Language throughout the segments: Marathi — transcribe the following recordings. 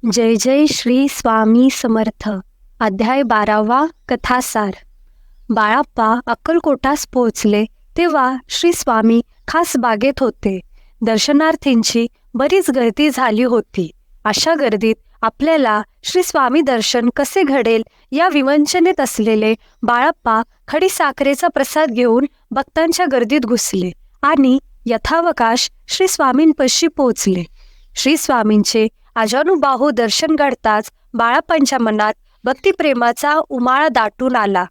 जय जय श्री स्वामी समर्थ. अध्याय 12वा. कथासार. बाळाप्पा अक्कलकोटास पोहोचले तेव्हा श्री स्वामी खास बागेत होते. दर्शनार्थींची बरीच गर्दी झाली होती. अशा गर्दीत आपल्याला श्री स्वामी दर्शन कसे घडेल या विवंचनेत असलेले बाळाप्पा खडीसाखरेचा प्रसाद घेऊन भक्तांच्या गर्दीत घुसले आणि यथावकाश श्री स्वामींपाशी पोहोचले. श्री स्वामींचे अजानुबाहू दर्शन घडताच बाळाप्पांच्या मनात भक्तिप्रेमाचा उमाळा दाटून आला.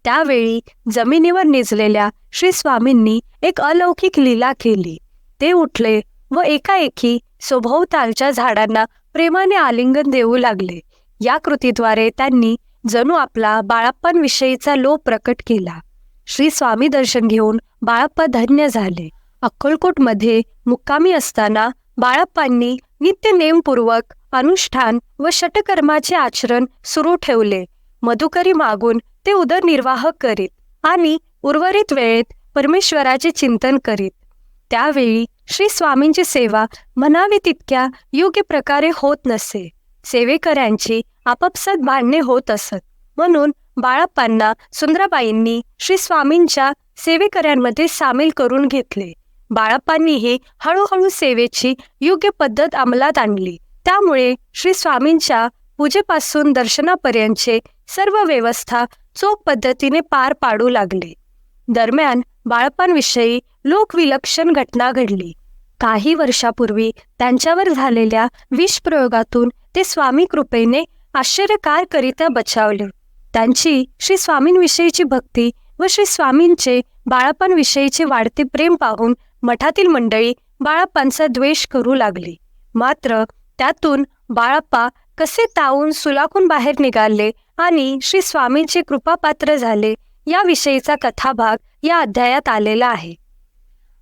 त्यावेळी जमिनीवर निजलेल्या श्री स्वामींनी एक अलौकिक लीला केली. ते उठले व एकाएकी सभोवतालच्या झाडांना प्रेमाने आलिंगन देऊ लागले. या कृतीद्वारे त्यांनी जणू आपला बाळाप्पांविषयीचा लोभ प्रकट केला. श्री स्वामी दर्शन घेऊन बाळाप्पा धन्य झाले. अक्कलकोटमध्ये मुक्कामी असताना बाळाप्पांनी नित्य नेमपूर्वक अनुष्ठान व षटकर्माचे आचरण सुरू ठेवले. मधुकरी मागून ते उदरनिर्वाह करीत आणि उर्वरित वेळेत परमेश्वराचे चिंतन करीत. त्यावेळी श्री स्वामींची सेवा म्हणावी तितक्या योग्य प्रकारे होत नसे. सेवेकऱ्यांची आपापसात भांडणे होत असत. म्हणून बाळाप्पांना सुंदराबाईंनी श्री स्वामींच्या सेवेकऱ्यांमध्ये सामील करून घेतले. बाळाप्पांनीही हळूहळू सेवेची योग्य पद्धत अंमलात आणली. त्यामुळे श्री स्वामींच्या पूजेपासून दर्शनापर्यंतचे सर्व व्यवस्था चोख पद्धतीने पार पाडू लागले. दरम्यान बाळाप्पांविषयी लोकविलक्षण घटना घडली. काही वर्षापूर्वी त्यांच्यावर झालेल्या विषप्रयोगातून ते स्वामी कृपेने आश्चर्यकारकरित्या बचावले. त्यांची श्री स्वामींविषयीची भक्ती व श्री स्वामींचे बाळाप्पांविषयीचे वाढते प्रेम पाहून मठातील मंडळी बाळाप्पांचा द्वेष करू लागली. मात्र त्यातून बाळाप्पा कसे तावून सुलाखून बाहेर निघाले आणि श्री स्वामींचे कृपापात्र झाले याविषयीचा कथाभाग या अध्यायात आलेला आहे.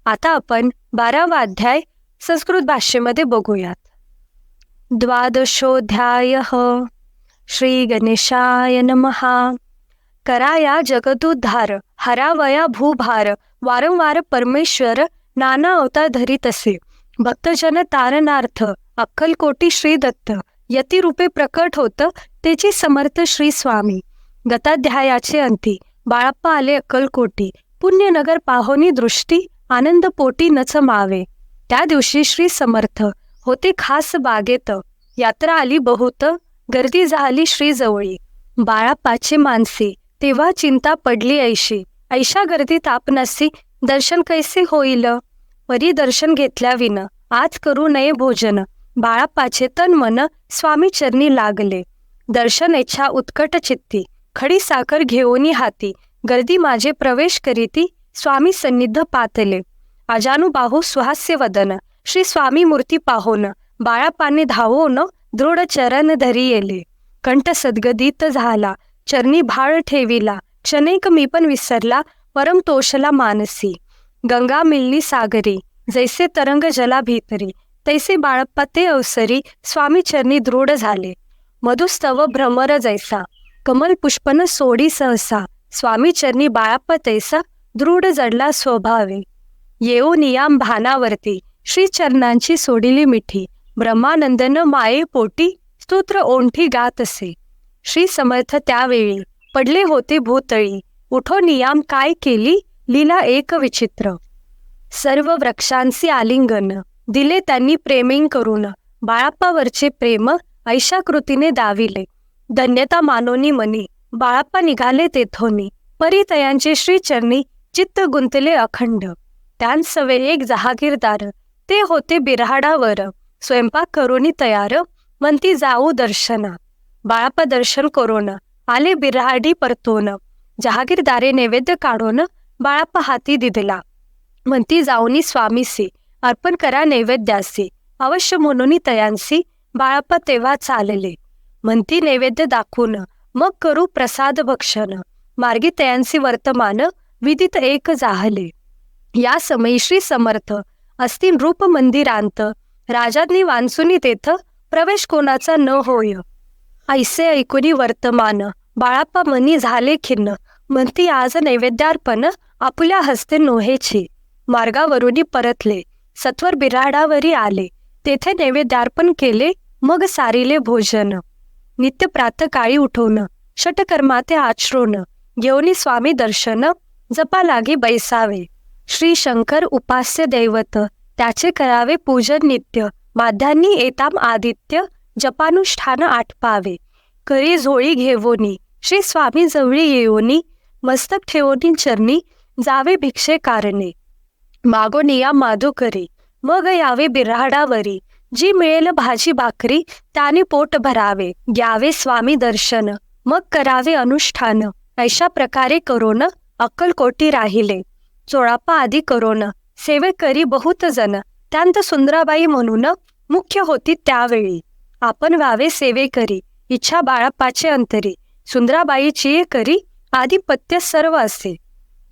आता आपण 12वा अध्याय संस्कृत भाषेमध्ये बघूयात. द्वादशोऽध्यायः. श्री गणेशाय नमः. कराया जगदुद्धार, हरावया भूभार, वारंवार परमेश्वर नाना अवतार धरीत असे. भक्तजन तारणार्थ अक्कलकोटी श्री दत्त यतिरूपे प्रकट होत त्याची समर्थ श्री स्वामी. गताध्यायाचे अंती बाळाप्पा आले अक्कलकोटी. पुण्यनगर पाहोनी दृष्टी आनंदपोटी नच मावे. त्या दिवशी श्री समर्थ होते खास बागेत. यात्रा आली बहुत, गर्दी झाली श्री जवळी. बाळाप्पाचे मानसी तेव्हा चिंता पडली ऐशी. ऐशा गर्दीत आपणासी दर्शन कैसे होईल. परी दर्शन घेतल्याविन आज करू नये भोजन. बाळाप्पाचे तन मन स्वामी चरणी लागले. दर्शन इच्छा उत्कट चित्ती. खडी साखर घेऊनी हाती. गर्दी माझे प्रवेश करीती स्वामी सन्निध पातले. अजानुबाहू सुहास्य वदन श्री स्वामी मूर्ती पाहोन. बाळाप्पाने धावोन दृढ चरण धरी येले. कंठ सद्गदित झाला. चरणी भाळ ठेविला. क्षणैक मी पण विसरला परम तोषला मानसी. गंगा मिळणी सागरी जैसे तरंग जला भीतरी. तैसे बाळप्पा ते अवसरी स्वामी चरणी दृढ झाले. मधुस्तव भ्रमर जैसा कमल पुष्पन सोडी सहसा. स्वामी चरणी बाळप्पा तैसा दृढ जडला स्वभावे. येऊ नियाम भानावरती श्री चरणांची सोडिली मिठी. ब्रह्मानंदन माये पोटी स्तोत्र ओंठी गात असे. श्री समर्थ त्यावेळी पडले होते भूतळी. उठो नियाम काय केली लीला एक विचित्र. सर्व वृक्षांचे आलिंगन दिले त्यांनी प्रेमिंग करून. बाळाप्पावरचे प्रेम ऐशा कृतीने दाविले. धन्यता मानोनी मनी बाळाप्पा निघाले तेथोनी. परितयांचे श्रीचरणी चित्त गुंतले अखंड. त्यांसवे एक जहागीरदार ते होते बिऱ्हाडावर. स्वयंपाक करोनी तयार म्हणती जाऊ दर्शना. बाळाप्पा दर्शन करून आले बिऱ्हाडी परतोन. जहागीरदारे नैवेद्य काढून बाळाप्पा हाती दिदला. म्हणती जाऊनी स्वामीसी अर्पण करा नैवेद्यासी. अवश्य म्हणून तयांसी बाळाप्पा तेव्हा चालले. म्हणती नैवेद्य दाखवून मग करू प्रसाद भक्षण. मार्गी तयांसी वर्तमान विदित एक जाहले. या समयी श्री समर्थ असतील रूप मंदिरांत. राजांनी वांचुनी तेथ प्रवेश कोणाचा न होय. ऐसे ऐकुनी वर्तमान बाळाप्पा मनी झाले खिन्न. म्हणती आज नैवेद्यार्पण आपुल्या हस्ते नोहेची. मार्गावरूनी परतले. सत्वर बिऱ्हाडावरी आले. तेथे नैवेद्यार्पण केले. मग सारिले भोजन. नित्य प्रातकाळी उठवणं, षटकर्माते आचरोन, घेऊनी स्वामी दर्शन, जपा लागे बैसावे. श्री शंकर उपास्य दैवत, त्याचे करावे पूजन नित्य. माध्यान्नी येताम आदित्य, जपानुष्ठान आठपावे. करी झोळी घेवोनी, श्री स्वामी जवळी येऊनी, मस्तक ठेवोनी चरणी, जावे भिक्षे कारणे. मागोनिया माधुकरी, मग यावे बिऱ्हाडावरी. जी मिळेल भाजी भाकरी, त्याने पोट भरावे. घ्यावे स्वामी दर्शन, मग करावे अनुष्ठान. अशा प्रकारे करोन, अक्कलकोटी राहिले. चोळापा आदी करोन, सेवे करी बहुत जन. त्यांत सुंदराबाई म्हणून मुख्य होती त्यावेळी. आपण व्हावे सेवे करी, इच्छा बाळप्पाचे अंतरी. सुंदराबाईची करी, आधिपत्य सर्व असे.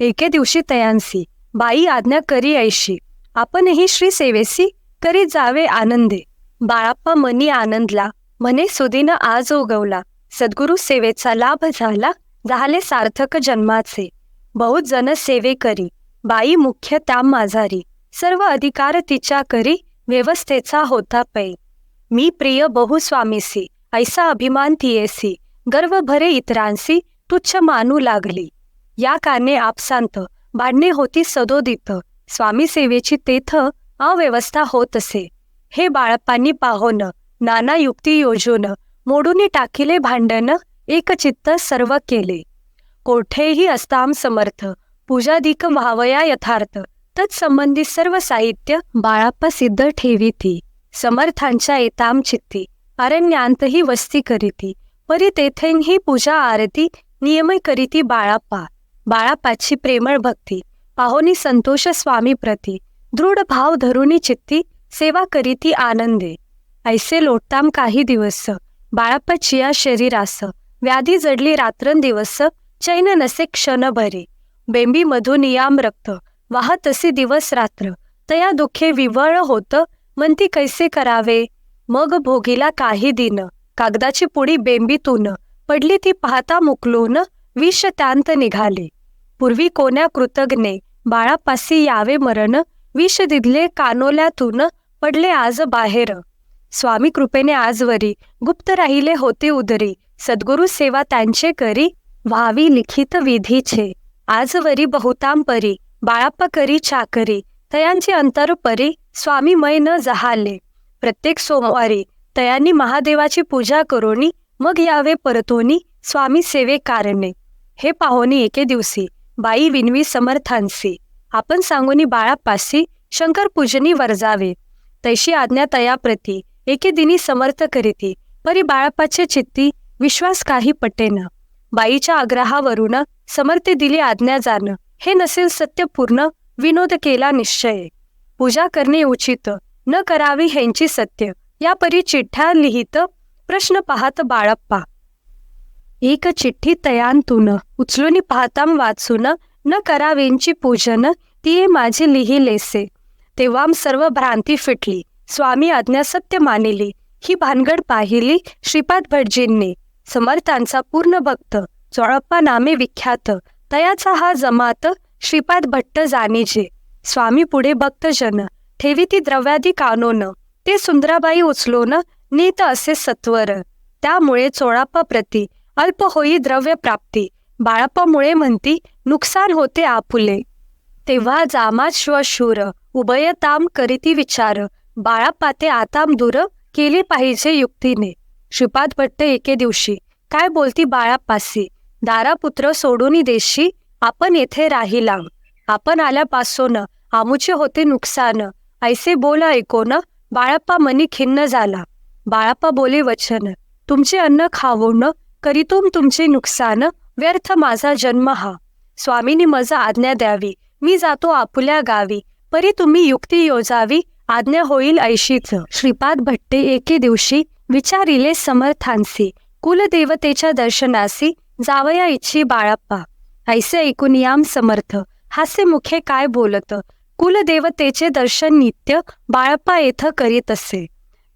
एके दिवशी तयांसी, बाई आज्ञा करी ऐशी. आपणही श्री सेवेसी, करी जावे आनंदे. बाळप्पा मनी आनंदला, म्हणे सुदिन आज उगवला. सद्गुरु सेवेचा लाभ झाला, झाले सार्थक जन्माचे. बहुत जन सेवे करी, बाई मुख्य त्या माझारी. सर्व अधिकार तिच्या करी, व्यवस्थेचा होता पै. मी प्रिय बहु स्वामीसी, ऐसा अभिमान तियेसी. गर्व भरे इतरांसी, तुच्छ मानू लागली. या कारणे आपसांत भांडणे होती सदोदित. स्वामी सेवेची तेथ अव्यवस्था होत असे. हे बाळप्पांनी पाहोन, नाना युक्ती योजून, मोडून टाकिले भांडण, एकचित्त सर्व केले. कोठेही असताम समर्थ, पूजाधिक व्हावया यथार्थ. तत्संबंधी सर्व साहित्य बाळप्पा सिद्ध ठेविती. समर्थांच्या येताम चित्ती, अरण्यांतही वस्ती करीती. परी तेथेही पूजा आरती, नियम करीती बाळप्पा. बाळप्पाची प्रेमळ भक्ती, पाहोनी संतोष स्वामी प्रती. दृढ भाव धरुनी चित्ती, सेवा करीती आनंदे. ऐसे लोटताम काही दिवस, बाळप्पाचिया शरीरास. व्याधी जडली रात्रंदिवस, चैन नसे क्षणभरे. बेंबी मधून याम रक्त, वाहतसी दिवस रात्र. तया दुःखे विवळ होत, म्हणती कैसे करावे. मग भोगीला काही दिन, कागदाची पुडी बेंबीतून. पडली ती पाहता मुकलून, विष त्यांत निघाले. पूर्वी कोण्या कृतज्ञे, बाळापासी यावे मरण. विष दिदले कानोल्यातून, पडले आज बाहेर. स्वामी कृपेने आजवरी, गुप्त राहिले होते उदरी. सद्गुरु सेवा त्यांचे करी, व्हावी लिखित विधीचे. आजवरी बहुतांम परी, बाळप्पा करी चाकरी. तयांची अंतर परी, स्वामीमय न जहाले. प्रत्येक सोमवारी तयांनी महादेवाची पूजा करोनी, मग यावे परतोनी, स्वामी सेवे कारणे. हे पाहोनी एके दिवशी, बाई विनवी समर्थांसी. आपण सांगोनी बाळापासी, शंकर पूजनी वर्जावे. तैशी आज्ञा तयाप्रती, एके दिनी समर्थ करीती. परी बाळापाचे चित्ती, विश्वास काही पटेन. बाईच्या आग्रहावरून समर्थे दिली आज्ञा जाण. हे नसेल सत्य पूर्ण, विनोद केला निश्चय. पूजा करणे उचित, न करावी ह्यांची सत्य. या परी चिठ्ठ्या लिहित, प्रश्न पाहत बाळप्पा. एक चिठ्ठी तयांतून, उचलून पाहताम वाचून. न करावेंची पूजन, तिये माझे लिहिलेसे. तेव्हा सर्व भ्रांती फिटली, स्वामी आज्ञा सत्य मानिली. ही भानगड पाहिली श्रीपाद भटजींनी. समर्थांचा पूर्ण भक्त, चोळप्पा नामे विख्यात. तयाचा हा जमात, श्रीपाद भट्ट जाणीजे. स्वामी पुढे भक्तजन, ठेविती द्रव्यादी कानोन. ते सुंदराबाई उचलोन, नीत असे सत्वर. त्यामुळे चोळप्पा प्रती, अल्प होई द्रव्य प्राप्ती. बाळप्पामुळे म्हणती, नुकसान होते आपुले. तेव्हा जामा श्वशूर, उभयताम करीती विचार. बाळप्पा ते आताम दूर, केले पाहिजे युक्तीने. श्रीपाद भट्ट एके दिवशी, काय बोलती बाळप्पासी. दारापुत्र सोडून देशी, आपण येथे राहिला. आपण आल्यापासून आमुचे होते नुकसान. ऐसे बोल ऐकोन, बाळप्पा मनी खिन्न झाला. बाळप्पा बोले वचन, तुमचे अन्न खावून, करीतुम तुमचे नुकसान. व्यर्थ माझा जन्म हा. स्वामींनी मजा आज्ञा द्यावी, मी जातो आपुल्या गावी. परी तुम्ही युक्ती योजावी, आज्ञा होईल ऐशीच. श्रीपाद भट्टे एके दिवशी, विचारिले समर्थांसी. कुलदेवतेच्या दर्शनासी, जावया इच्छी बाळप्पा. ऐसे ऐकून याम समर्थ, हास्य मुखे काय बोलत. कुलदेवतेचे दर्शन नित्य, बाळप्पा येथ करीत असे.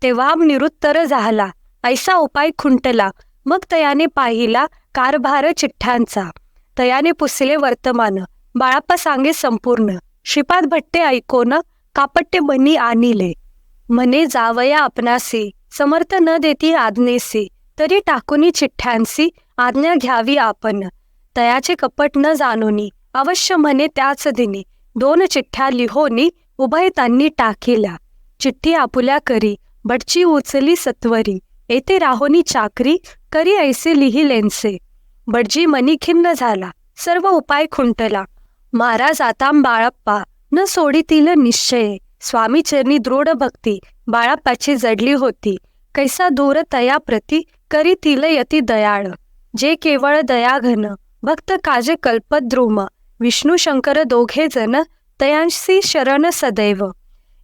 तेव्हा निरुत्तर झाला, ऐसा उपाय खुंटला. मग तयाने पाहिला कारभार चिठ्ठ्यांचा. तयाने पुसले वर्तमान, बाळप्पा सांगे संपूर्ण. श्रीपाद भट्टे ऐकोन, कापट्टे मनी आणिले. म्हणे जावया आपणासी, समर्थ न देती आज्ञेसी, तरी टाकुनी चिठ्ठ्यांसी आज्ञा घ्यावी आपण. तयाचे कपट न जाणोनी, अवश्य म्हणे त्याच दिनी. 2 चिठ्ठ्या लिहोनी, उभय त्यांनी टाकिल्या. चिठ्ठी आपुल्या करी, बटची उचली सत्वरी. येथे राहोनी चाकरी, करी ऐसे लिहिलेंसे. बटजी मनी खिन्न झाला, सर्व उपाय खुंटला. महाराज आतां बाळप्पा, न सोडितील निश्चये. स्वामी चरणी दृढ भक्ती, बाळप्पाची जडली होती. कैसा दूर तया प्रती, करीतील यती दयाळ. जे केवळ दयाघन, भक्त काजे कल्पद्रुम. विष्णू शंकर दोघे जन, तयांशी शरण सदैव.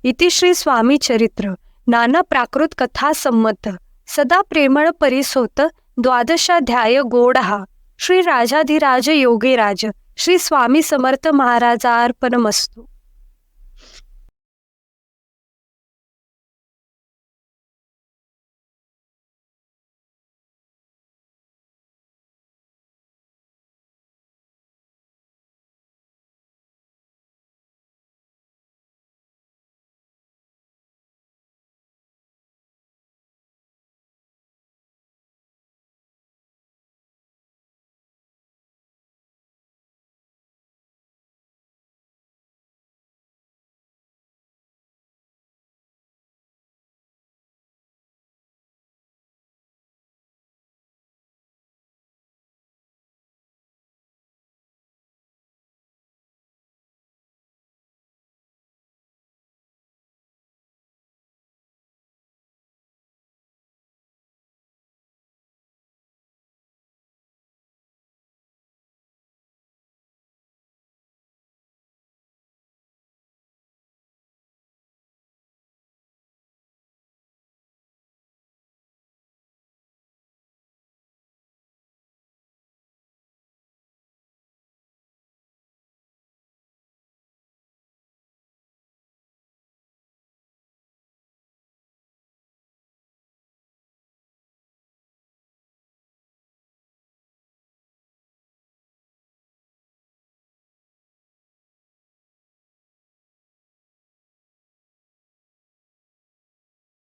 इति श्री स्वामी चरित्र नाना प्राकृत कथा संमत. सदा प्रेमळ परिसोत, 12 गोडहा. श्री राजाधिराज योगीराज श्री स्वामी समर्थ महाराजार्पणमस्तु.